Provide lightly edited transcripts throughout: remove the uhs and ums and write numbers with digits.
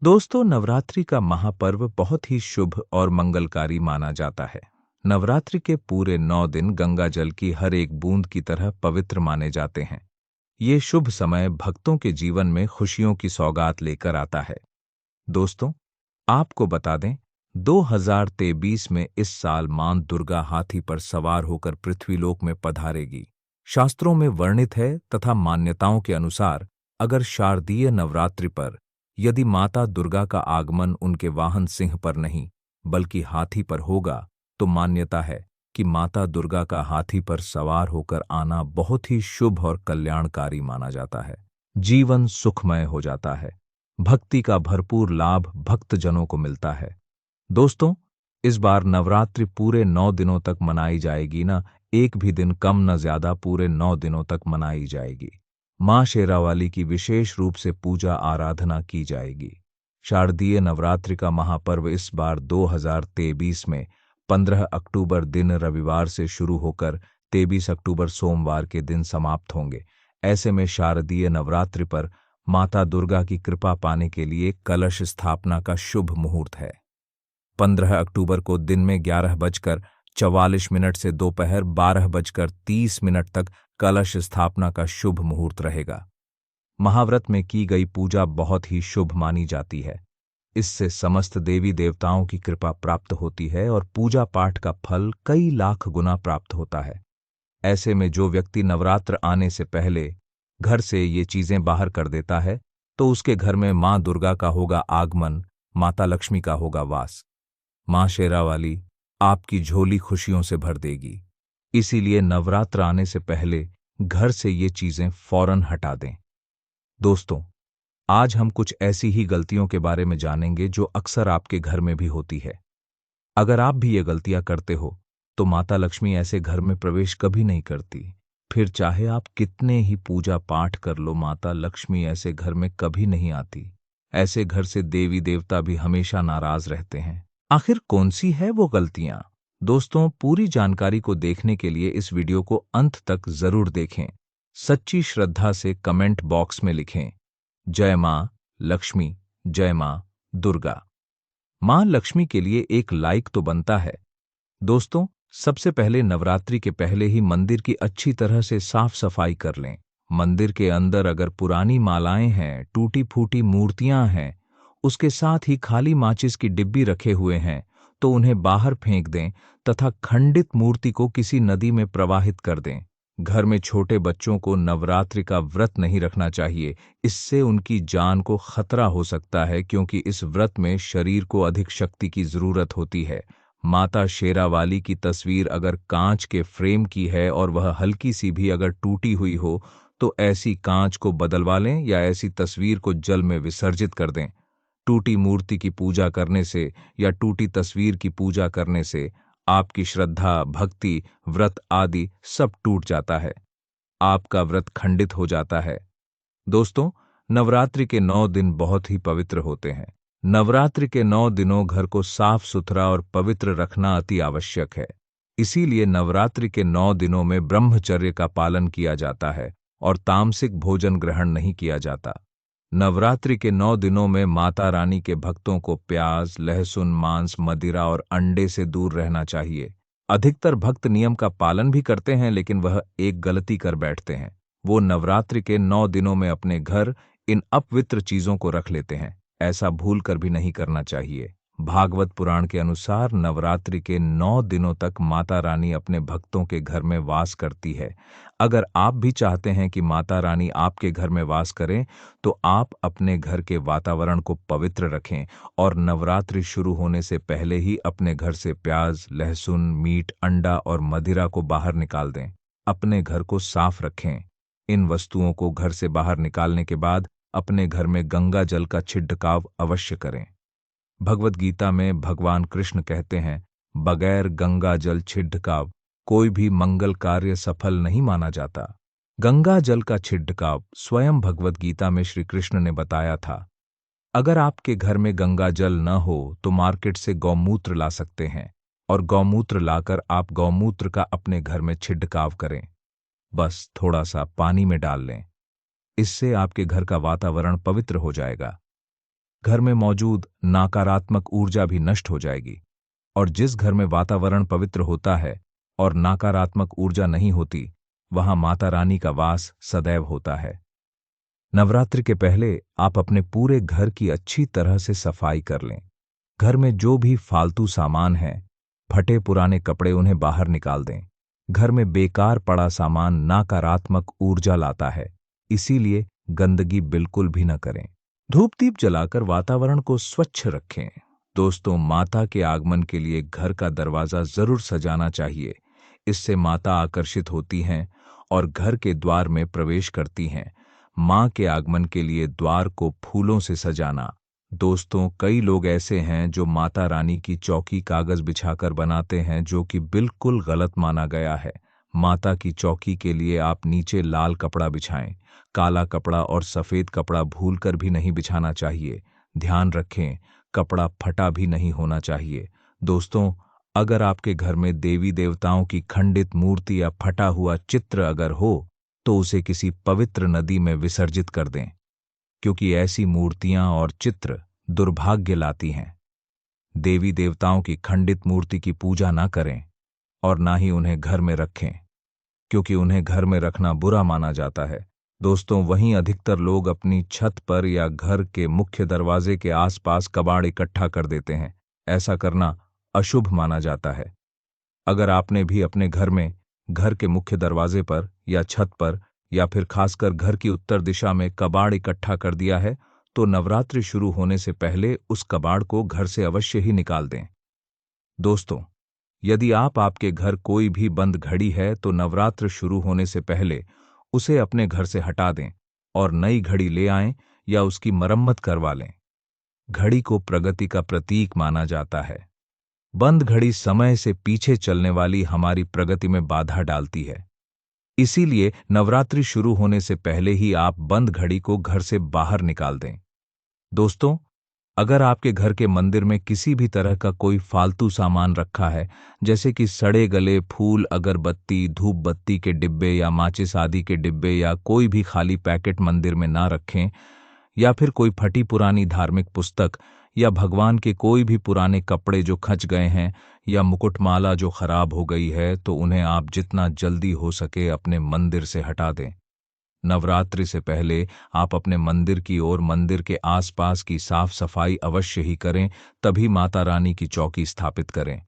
दोस्तों, नवरात्रि का महापर्व बहुत ही शुभ और मंगलकारी माना जाता है। नवरात्रि के पूरे 9 दिन गंगा जल की हर एक बूंद की तरह पवित्र माने जाते हैं। ये शुभ समय भक्तों के जीवन में खुशियों की सौगात लेकर आता है। दोस्तों, आपको बता दें, 2023 में इस साल मां दुर्गा हाथी पर सवार होकर पृथ्वीलोक में पधारेगी। शास्त्रों में वर्णित है तथा मान्यताओं के अनुसार अगर शारदीय नवरात्रि पर यदि माता दुर्गा का आगमन उनके वाहन सिंह पर नहीं बल्कि हाथी पर होगा, तो मान्यता है कि माता दुर्गा का हाथी पर सवार होकर आना बहुत ही शुभ और कल्याणकारी माना जाता है। जीवन सुखमय हो जाता है। भक्ति का भरपूर लाभ भक्तजनों को मिलता है। दोस्तों, इस बार नवरात्रि पूरे 9 दिनों तक मनाई जाएगी ना, एक भी दिन कम न ज्यादा पूरे 9 दिनों तक मनाई जाएगी। मां शेरावाली की विशेष रूप से पूजा आराधना की जाएगी। शारदीय नवरात्रि का महापर्व इस बार 2023 में 15 अक्टूबर दिन रविवार से शुरू होकर 23 अक्टूबर सोमवार के दिन समाप्त होंगे। ऐसे में शारदीय नवरात्रि पर माता दुर्गा की कृपा पाने के लिए कलश स्थापना का शुभ मुहूर्त है। 15 अक्टूबर को दिन में 11:44 से दोपहर 12:30 तक कलश स्थापना का शुभ मुहूर्त रहेगा। महाव्रत में की गई पूजा बहुत ही शुभ मानी जाती है। इससे समस्त देवी देवताओं की कृपा प्राप्त होती है और पूजा पाठ का फल कई लाख गुना प्राप्त होता है। ऐसे में जो व्यक्ति नवरात्र आने से पहले घर से ये चीजें बाहर कर देता है, तो उसके घर में मां दुर्गा का होगा आगमन, माता लक्ष्मी का होगा वास। मां शेरावाली आपकी झोली खुशियों से भर देगी। इसीलिए नवरात्र आने से पहले घर से ये चीजें फौरन हटा दें। दोस्तों, आज हम कुछ ऐसी ही गलतियों के बारे में जानेंगे जो अक्सर आपके घर में भी होती है। अगर आप भी ये गलतियां करते हो, तो माता लक्ष्मी ऐसे घर में प्रवेश कभी नहीं करती। फिर चाहे आप कितने ही पूजा पाठ कर लो, माता लक्ष्मी ऐसे घर में कभी नहीं आती। ऐसे घर से देवी देवता भी हमेशा नाराज रहते हैं। आखिर कौन सी है वो गलतियां? दोस्तों, पूरी जानकारी को देखने के लिए इस वीडियो को अंत तक जरूर देखें। सच्ची श्रद्धा से कमेंट बॉक्स में लिखें, जय मां लक्ष्मी, जय मां दुर्गा। मां लक्ष्मी के लिए एक लाइक तो बनता है। दोस्तों, सबसे पहले नवरात्रि के पहले ही मंदिर की अच्छी तरह से साफ सफाई कर लें। मंदिर के अंदर अगर पुरानी मालाएं हैं, टूटी फूटी मूर्तियां हैं, उसके साथ ही खाली माचिस की डिब्बी रखे हुए हैं, तो उन्हें बाहर फेंक दें तथा खंडित मूर्ति को किसी नदी में प्रवाहित कर दें। घर में छोटे बच्चों को नवरात्रि का व्रत नहीं रखना चाहिए। इससे उनकी जान को खतरा हो सकता है, क्योंकि इस व्रत में शरीर को अधिक शक्ति की जरूरत होती है। माता शेरावाली की तस्वीर अगर कांच के फ्रेम की है और वह हल्की सी भी अगर टूटी हुई हो, तो ऐसी कांच को बदलवा लें या ऐसी तस्वीर को जल में विसर्जित कर दें। टूटी मूर्ति की पूजा करने से या टूटी तस्वीर की पूजा करने से आपकी श्रद्धा, भक्ति, व्रत आदि सब टूट जाता है। आपका व्रत खंडित हो जाता है। दोस्तों, नवरात्रि के 9 दिन बहुत ही पवित्र होते हैं। नवरात्रि के 9 दिनों घर को साफ सुथरा और पवित्र रखना अति आवश्यक है। इसीलिए नवरात्रि के 9 दिनों में ब्रह्मचर्य का पालन किया जाता है और तामसिक भोजन ग्रहण नहीं किया जाता। नवरात्रि के 9 दिनों में माता रानी के भक्तों को प्याज, लहसुन, मांस, मदिरा और अंडे से दूर रहना चाहिए। अधिकतर भक्त नियम का पालन भी करते हैं, लेकिन वह एक गलती कर बैठते हैं। वो नवरात्रि के 9 दिनों में अपने घर इन अपवित्र चीजों को रख लेते हैं। ऐसा भूल कर भी नहीं करना चाहिए। भागवत पुराण के अनुसार नवरात्रि के 9 दिनों तक माता रानी अपने भक्तों के घर में वास करती है। अगर आप भी चाहते हैं कि माता रानी आपके घर में वास करें, तो आप अपने घर के वातावरण को पवित्र रखें और नवरात्रि शुरू होने से पहले ही अपने घर से प्याज, लहसुन, मीट, अंडा और मदिरा को बाहर निकाल दें। अपने घर को साफ रखें। इन वस्तुओं को घर से बाहर निकालने के बाद अपने घर में गंगा जल का छिड़काव अवश्य करें। भगवत गीता में भगवान कृष्ण कहते हैं, बगैर गंगा जल छिड़काव कोई भी मंगल कार्य सफल नहीं माना जाता। गंगा जल का छिड़काव स्वयं भगवत गीता में श्री कृष्ण ने बताया था। अगर आपके घर में गंगा जल न हो तो मार्केट से गौमूत्र ला सकते हैं और गौमूत्र लाकर आप गौमूत्र का अपने घर में छिड़काव करें। बस थोड़ा सा पानी में डाल लें। इससे आपके घर का वातावरण पवित्र हो जाएगा। घर में मौजूद नकारात्मक ऊर्जा भी नष्ट हो जाएगी। और जिस घर में वातावरण पवित्र होता है और नकारात्मक ऊर्जा नहीं होती, वहां माता रानी का वास सदैव होता है। नवरात्रि के पहले आप अपने पूरे घर की अच्छी तरह से सफाई कर लें। घर में जो भी फालतू सामान है, फटे पुराने कपड़े, उन्हें बाहर निकाल दें। घर में बेकार पड़ा सामान नकारात्मक ऊर्जा लाता है, इसीलिए गंदगी बिल्कुल भी न करें। धूप दीप जलाकर वातावरण को स्वच्छ रखें। दोस्तों, माता के आगमन के लिए घर का दरवाजा जरूर सजाना चाहिए। इससे माता आकर्षित होती हैं और घर के द्वार में प्रवेश करती हैं। मां के आगमन के लिए द्वार को फूलों से सजाना। दोस्तों, कई लोग ऐसे हैं जो माता रानी की चौकी कागज बिछाकर बनाते हैं, जो कि बिल्कुल गलत माना गया है। माता की चौकी के लिए आप नीचे लाल कपड़ा बिछाएं। काला कपड़ा और सफेद कपड़ा भूलकर भी नहीं बिछाना चाहिए। ध्यान रखें, कपड़ा फटा भी नहीं होना चाहिए। दोस्तों, अगर आपके घर में देवी देवताओं की खंडित मूर्ति या फटा हुआ चित्र अगर हो, तो उसे किसी पवित्र नदी में विसर्जित कर दें, क्योंकि ऐसी मूर्तियां और चित्र दुर्भाग्य लाती हैं। देवी देवताओं की खंडित मूर्ति की पूजा ना करें और ना ही उन्हें घर में रखें, क्योंकि उन्हें घर में रखना बुरा माना जाता है। दोस्तों, वहीं अधिकतर लोग अपनी छत पर या घर के मुख्य दरवाजे के आसपास कबाड़ इकट्ठा कर देते हैं। ऐसा करना अशुभ माना जाता है। अगर आपने भी अपने घर में, घर के मुख्य दरवाजे पर या छत पर या फिर खासकर घर की उत्तर दिशा में कबाड़ इकट्ठा कर दिया है, तो नवरात्रि शुरू होने से पहले उस कबाड़ को घर से अवश्य ही निकाल दें। दोस्तों, यदि आपके घर कोई भी बंद घड़ी है, तो नवरात्र शुरू होने से पहले उसे अपने घर से हटा दें और नई घड़ी ले आएं या उसकी मरम्मत करवा लें। घड़ी को प्रगति का प्रतीक माना जाता है। बंद घड़ी समय से पीछे चलने वाली हमारी प्रगति में बाधा डालती है। इसीलिए नवरात्रि शुरू होने से पहले ही आप बंद घड़ी को घर से बाहर निकाल दें। दोस्तों, अगर आपके घर के मंदिर में किसी भी तरह का कोई फालतू सामान रखा है, जैसे कि सड़े गले फूल, अगरबत्ती, धूप बत्ती के डिब्बे या माचिस आदि के डिब्बे, या कोई भी खाली पैकेट मंदिर में ना रखें, या फिर कोई फटी पुरानी धार्मिक पुस्तक या भगवान के कोई भी पुराने कपड़े जो खच गए हैं, या मुकुटमाला जो खराब हो गई है, तो उन्हें आप जितना जल्दी हो सके अपने मंदिर से हटा दें। नवरात्रि से पहले आप अपने मंदिर की ओर, मंदिर के आसपास की साफ सफाई अवश्य ही करें, तभी माता रानी की चौकी स्थापित करें।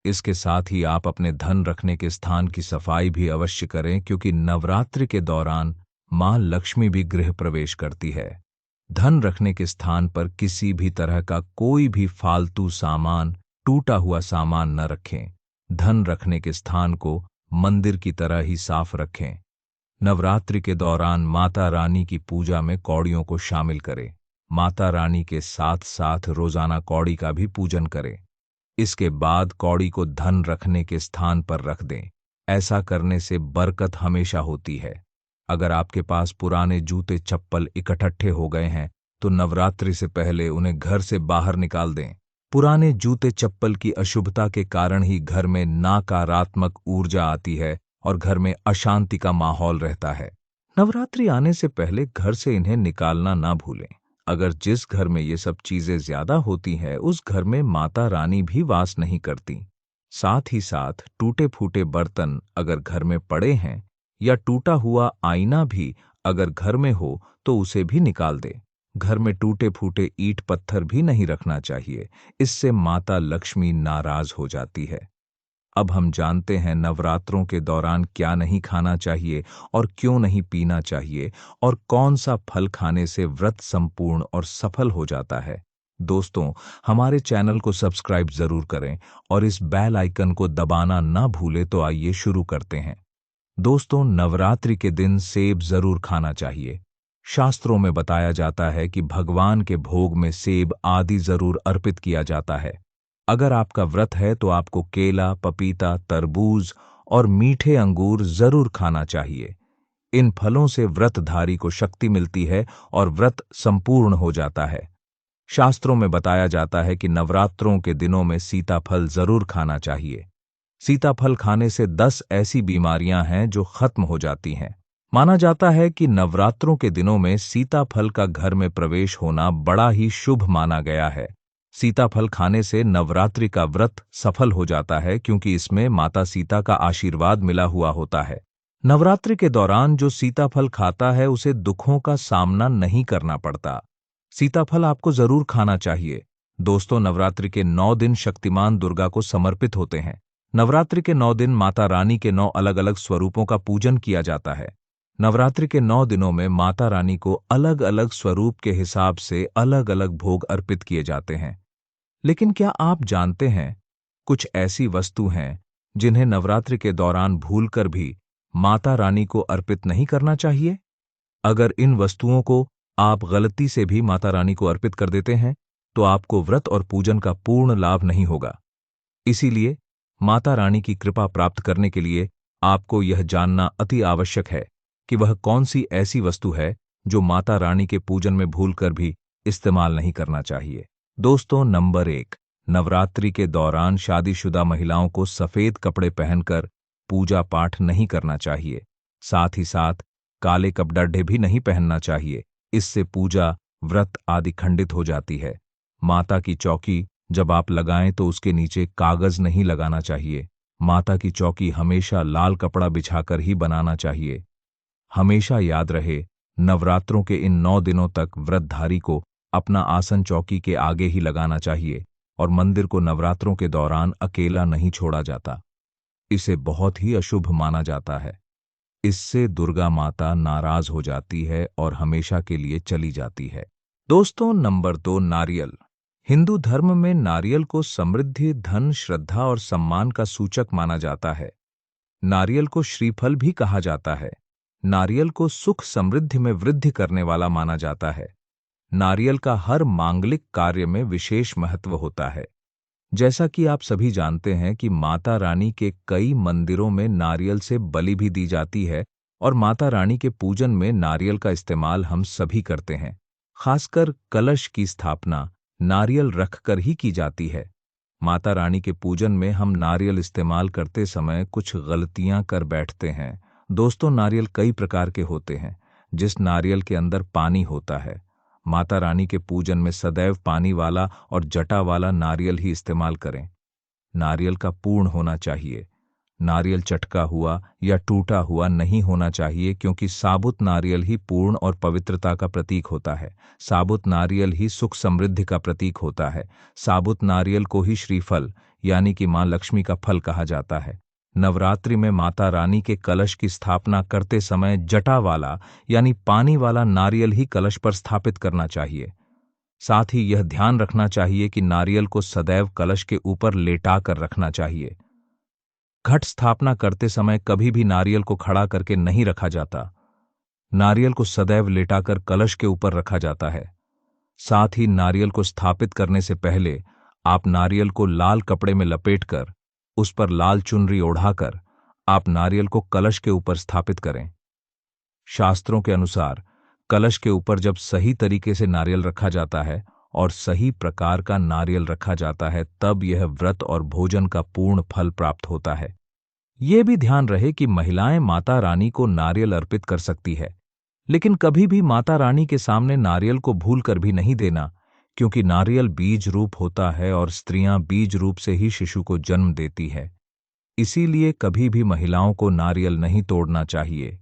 इसके साथ ही आप अपने धन रखने के स्थान की सफाई भी अवश्य करें, क्योंकि नवरात्रि के दौरान मां लक्ष्मी भी गृह प्रवेश करती है। धन रखने के स्थान पर किसी भी तरह का कोई भी फालतू सामान, टूटा हुआ सामान न रखें। धन रखने के स्थान को मंदिर की तरह ही साफ रखें। नवरात्रि के दौरान माता रानी की पूजा में कौड़ियों को शामिल करें। माता रानी के साथ साथ रोजाना कौड़ी का भी पूजन करें। इसके बाद कौड़ी को धन रखने के स्थान पर रख दें। ऐसा करने से बरकत हमेशा होती है। अगर आपके पास पुराने जूते चप्पल इकट्ठे हो गए हैं, तो नवरात्रि से पहले उन्हें घर से बाहर निकाल दें। पुराने जूते चप्पल की अशुभता के कारण ही घर में नकारात्मक ऊर्जा आती है और घर में अशांति का माहौल रहता है। नवरात्रि आने से पहले घर से इन्हें निकालना ना भूलें। अगर जिस घर में ये सब चीजें ज्यादा होती हैं, उस घर में माता रानी भी वास नहीं करती। साथ ही साथ टूटे फूटे बर्तन अगर घर में पड़े हैं, या टूटा हुआ आईना भी अगर घर में हो, तो उसे भी निकाल दे। घर में टूटे फूटे ईंट पत्थर भी नहीं रखना चाहिए, इससे माता लक्ष्मी नाराज हो जाती है। अब हम जानते हैं नवरात्रों के दौरान क्या नहीं खाना चाहिए और क्यों नहीं पीना चाहिए, और कौन सा फल खाने से व्रत संपूर्ण और सफल हो जाता है। दोस्तों, हमारे चैनल को सब्सक्राइब जरूर करें और इस बेल आइकन को दबाना ना भूलें। तो आइए शुरू करते हैं। दोस्तों, नवरात्रि के दिन सेब जरूर खाना चाहिए। शास्त्रों में बताया जाता है कि भगवान के भोग में सेब आदि जरूर अर्पित किया जाता है। अगर आपका व्रत है तो आपको केला, पपीता, तरबूज और मीठे अंगूर जरूर खाना चाहिए। इन फलों से व्रतधारी को शक्ति मिलती है और व्रत संपूर्ण हो जाता है। शास्त्रों में बताया जाता है कि नवरात्रों के दिनों में सीताफल जरूर खाना चाहिए। सीताफल खाने से 10 ऐसी बीमारियां हैं जो खत्म हो जाती हैं। माना जाता है कि नवरात्रों के दिनों में सीताफल का घर में प्रवेश होना बड़ा ही शुभ माना गया है। सीताफल खाने से नवरात्रि का व्रत सफल हो जाता है क्योंकि इसमें माता सीता का आशीर्वाद मिला हुआ होता है। नवरात्रि के दौरान जो सीताफल खाता है उसे दुखों का सामना नहीं करना पड़ता। सीताफल आपको जरूर खाना चाहिए। दोस्तों, नवरात्रि के 9 दिन शक्तिमान दुर्गा को समर्पित होते हैं। नवरात्रि के 9 दिन माता रानी के 9 अलग अलग स्वरूपों का पूजन किया जाता है। नवरात्रि के 9 दिनों में माता रानी को अलग अलग स्वरूप के हिसाब से अलग अलग भोग अर्पित किए जाते हैं। लेकिन क्या आप जानते हैं, कुछ ऐसी वस्तु हैं जिन्हें नवरात्रि के दौरान भूलकर भी माता रानी को अर्पित नहीं करना चाहिए? अगर इन वस्तुओं को आप गलती से भी माता रानी को अर्पित कर देते हैं तो आपको व्रत और पूजन का पूर्ण लाभ नहीं होगा। इसीलिए माता रानी की कृपा प्राप्त करने के लिए आपको यह जानना अति आवश्यक है कि वह कौन सी ऐसी वस्तु है जो माता रानी के पूजन में भूलकर भी इस्तेमाल नहीं करना चाहिए। दोस्तों, नंबर 1, नवरात्रि के दौरान शादीशुदा महिलाओं को सफेद कपड़े पहनकर पूजा पाठ नहीं करना चाहिए। साथ ही साथ काले कपड़े भी नहीं पहनना चाहिए। इससे पूजा, व्रत आदि खंडित हो जाती है। माता की चौकी जब आप लगाएं तो उसके नीचे कागज नहीं लगाना चाहिए। माता की चौकी हमेशा लाल कपड़ा बिछाकर ही बनाना चाहिए। हमेशा याद रहे, नवरात्रों के इन 9 दिनों तक व्रतधारी को अपना आसन चौकी के आगे ही लगाना चाहिए और मंदिर को नवरात्रों के दौरान अकेला नहीं छोड़ा जाता। इसे बहुत ही अशुभ माना जाता है। इससे दुर्गा माता नाराज हो जाती है और हमेशा के लिए चली जाती है। दोस्तों, नंबर 2, नारियल। हिंदू धर्म में नारियल को समृद्धि, धन, श्रद्धा और सम्मान का सूचक माना जाता है। नारियल को श्रीफल भी कहा जाता है। नारियल को सुख समृद्धि में वृद्धि करने वाला माना जाता है। नारियल का हर मांगलिक कार्य में विशेष महत्व होता है। जैसा कि आप सभी जानते हैं कि माता रानी के कई मंदिरों में नारियल से बलि भी दी जाती है और माता रानी के पूजन में नारियल का इस्तेमाल हम सभी करते हैं। खासकर कलश की स्थापना नारियल रखकर ही की जाती है। माता रानी के पूजन में हम नारियल इस्तेमाल करते समय कुछ गलतियां कर बैठते हैं। दोस्तों, नारियल कई प्रकार के होते हैं। जिस नारियल के अंदर पानी होता है, माता रानी के पूजन में सदैव पानी वाला और जटा वाला नारियल ही इस्तेमाल करें। नारियल का पूर्ण होना चाहिए। नारियल चटका हुआ या टूटा हुआ नहीं होना चाहिए क्योंकि साबुत नारियल ही पूर्ण और पवित्रता का प्रतीक होता है। साबुत नारियल ही सुख समृद्धि का प्रतीक होता है। साबुत नारियल को ही श्रीफल यानी कि मां लक्ष्मी का फल कहा जाता है। नवरात्रि में माता रानी के कलश की स्थापना करते समय जटा वाला यानी पानी वाला नारियल ही कलश पर स्थापित करना चाहिए। साथ ही यह ध्यान रखना चाहिए कि नारियल को सदैव कलश के ऊपर लेटा कर रखना चाहिए। घट स्थापना करते समय कभी भी नारियल को खड़ा करके नहीं रखा जाता। नारियल को सदैव लेटाकर कलश के ऊपर रखा जाता है। साथ ही नारियल को स्थापित करने से पहले आप नारियल को लाल कपड़े में लपेटकर उस पर लाल चुनरी ओढ़ाकर आप नारियल को कलश के ऊपर स्थापित करें। शास्त्रों के अनुसार कलश के ऊपर जब सही तरीके से नारियल रखा जाता है और सही प्रकार का नारियल रखा जाता है तब यह व्रत और भोजन का पूर्ण फल प्राप्त होता है। ये भी ध्यान रहे कि महिलाएं माता रानी को नारियल अर्पित कर सकती है, लेकिन कभी भी माता रानी के सामने नारियल को भूल कर भी नहीं देना, क्योंकि नारियल बीज रूप होता है और स्त्रियां बीज रूप से ही शिशु को जन्म देती है। इसीलिए कभी भी महिलाओं को नारियल नहीं तोड़ना चाहिए।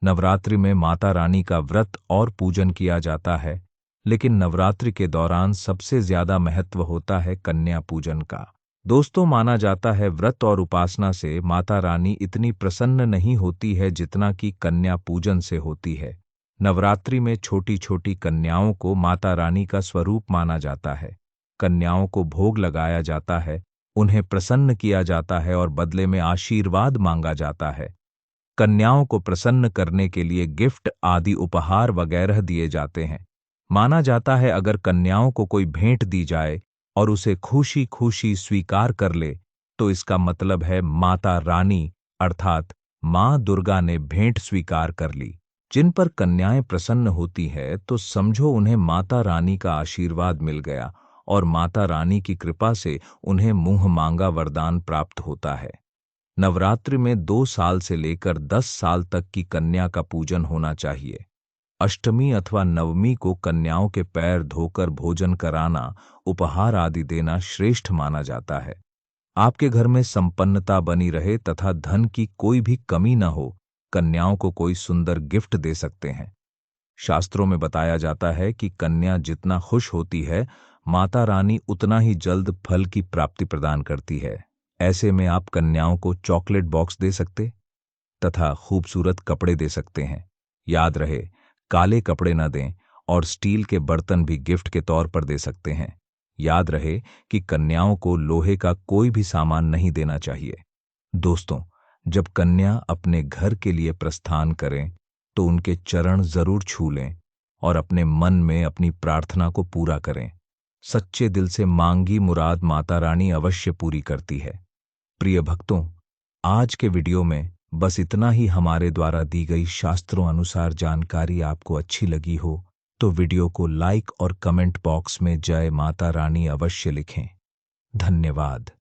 नवरात्रि में माता रानी का व्रत और पूजन किया जाता है, लेकिन नवरात्रि के दौरान सबसे ज्यादा महत्व होता है कन्या पूजन का। दोस्तों, माना जाता है व्रत और उपासना से माता रानी इतनी प्रसन्न नहीं होती है जितना कि कन्या पूजन से होती है। नवरात्रि में छोटी छोटी कन्याओं को माता रानी का स्वरूप माना जाता है। कन्याओं को भोग लगाया जाता है, उन्हें प्रसन्न किया जाता है और बदले में आशीर्वाद मांगा जाता है। कन्याओं को प्रसन्न करने के लिए गिफ्ट आदि उपहार वगैरह दिए जाते हैं। माना जाता है अगर कन्याओं को कोई भेंट दी जाए और उसे खुशी खुशी स्वीकार कर ले तो इसका मतलब है माता रानी अर्थात मां दुर्गा ने भेंट स्वीकार कर ली। जिन पर कन्याएं प्रसन्न होती है तो समझो उन्हें माता रानी का आशीर्वाद मिल गया और माता रानी की कृपा से उन्हें मुंह मांगा वरदान प्राप्त होता है। नवरात्रि में 2 साल से लेकर 10 साल तक की कन्या का पूजन होना चाहिए। अष्टमी अथवा नवमी को कन्याओं के पैर धोकर भोजन कराना, उपहार आदि देना श्रेष्ठ माना जाता है। आपके घर में संपन्नता बनी रहे तथा धन की कोई भी कमी न हो, कन्याओं को कोई सुंदर गिफ्ट दे सकते हैं। शास्त्रों में बताया जाता है कि कन्या जितना खुश होती है, माता रानी उतना ही जल्द फल की प्राप्ति प्रदान करती है। ऐसे में आप कन्याओं को चॉकलेट बॉक्स दे सकते तथा खूबसूरत कपड़े दे सकते हैं। याद रहे, काले कपड़े न दें और स्टील के बर्तन भी गिफ्ट के तौर पर दे सकते हैं। याद रहे कि कन्याओं को लोहे का कोई भी सामान नहीं देना चाहिए। दोस्तों, जब कन्या अपने घर के लिए प्रस्थान करें तो उनके चरण जरूर छू लें और अपने मन में अपनी प्रार्थना को पूरा करें। सच्चे दिल से मांगी मुराद माता रानी अवश्य पूरी करती है। प्रिय भक्तों, आज के वीडियो में बस इतना ही। हमारे द्वारा दी गई शास्त्रों अनुसार जानकारी आपको अच्छी लगी हो तो वीडियो को लाइक और कमेंट बॉक्स में जय माता रानी अवश्य लिखें। धन्यवाद।